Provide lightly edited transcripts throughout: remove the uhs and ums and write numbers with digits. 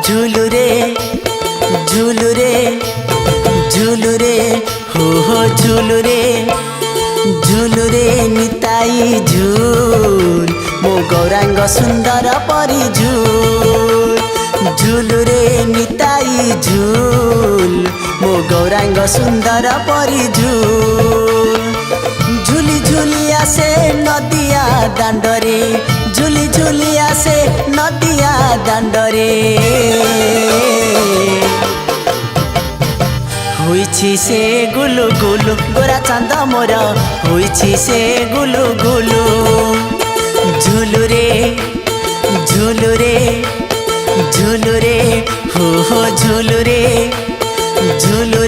झूलू रे झूलू रे झूलू रे हो झूलू रे निताई झूल मो गौरांग सुंदर परी झूल झूलू रे निताई झूल मो गौरांग सुंदर परी झूल झूली झूली आसे नदिया दांडरे झूली झूली आसे नदिया दांडरे होइछि से गुलु गुलु गोरा चांद मोर होइछि से गुलु गुलु झूलू रे झूलू रे झूलू रे हो झूलू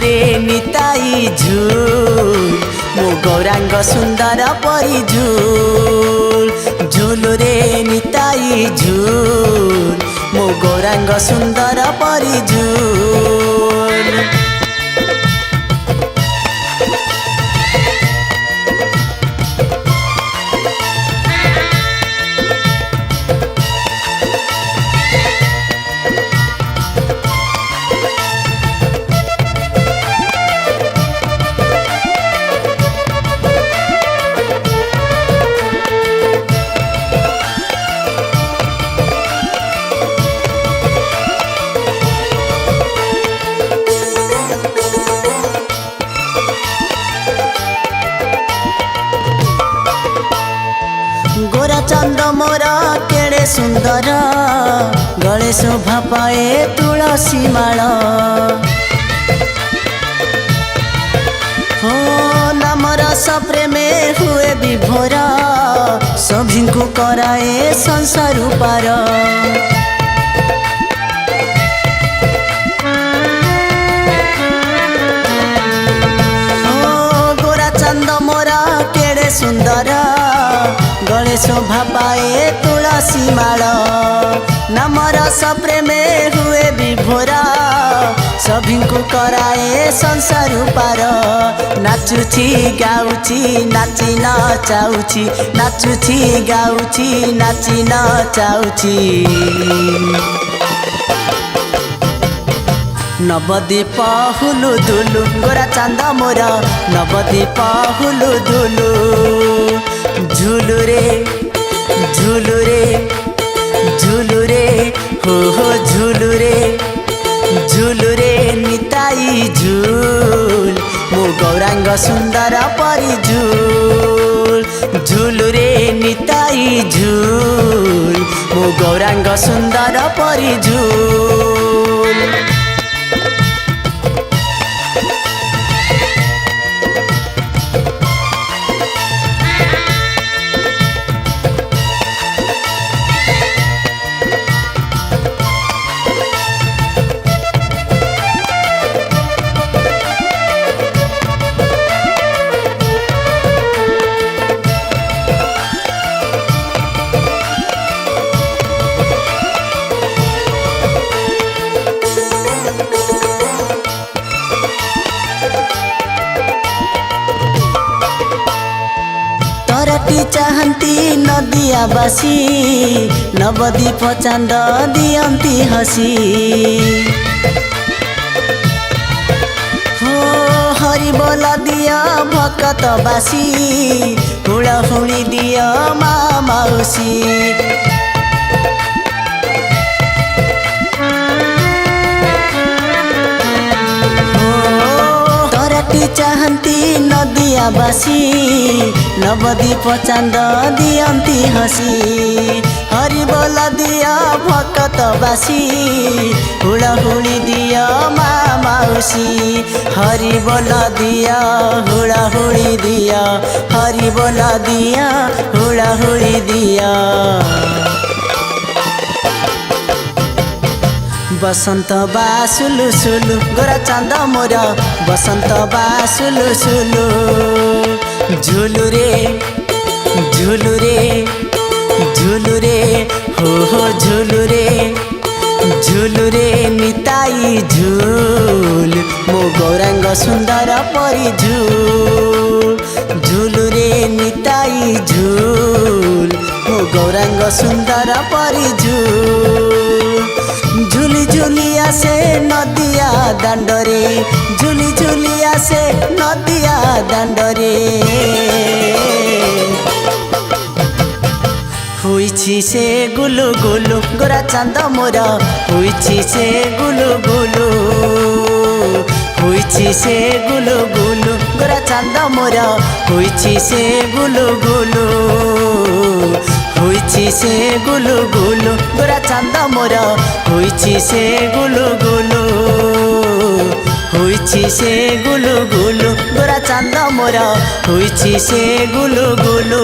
रे निताई झूल मो गौरांग सुंदर परी झूल झूलू रे निताई झूल मो गौरांग सुंदर परी झूल गोरा चंद मोर केड़े सुंदर गले शोभा पाए तुलसी माल हो नाम रस प्रेमे हुए विभोर सभी को कराए संसार पार गोरा चंद मोर केड़े सुंदर गले शोभा पाए तुलसी माल नाम रस प्रेमे हुए विभोरा सभी को कराए संसार पार नाचुछि गाउछि नाची नचाउछि नाचुछि गाउछि नाची नचाउछि नवदीप हुलु दुलु गोरा चांद मोर नवदीप हुलु दुलु झूलू रे झूलू रे झूलू रे हो झूलू रे निताई झूल मो गौरांग सुंदर परी झूल झूलू रे निताई झूल मो गौरांग सुंदर परी झूल चाहती नदिया बासी नवदीप चांद दियंती हसी हो हरि बोल दिया भकत बासी हुड़ा हुड़ी दिया माँ मौसी चाहती नदिया बासी नवदीप चांद दियंती हसी हरि बोल दिया भकत बासी हुड़ा हुड़ी दिया बासी हरि बोल दिया हुड़ा हुड़ी दिया हरि बोल दिया हुड़ा हुड़ी दिया। बसंत बा सुलु सुलु गोरा चांद मोर बसंत बा सुलु सुलु झुलु रे झुलु रे झुलु रे हो झुलु रे निताई झूल मो गौरांग सुंदर परी झूल झुलु रे निताई झूल मो गौरांग सुंदर परी झूल। झुली झुली आसे नदिया दांडरे झुली झुली आसे नदिया दांडरे हुईछि से गुलु गुलु गोरा चांद मोर हुईछि से गुलु गुलु हुईछि से गुलु गुलु गोरा चांद मोर हुईछि से गुलु गुलु हुईछि से गुलु गुलु गोरा चांद मोर हुईछि से गुलु गुलु हुईछि से गुलु गुलु गोरा चांद मोर हुईछि से गुलु गुलु।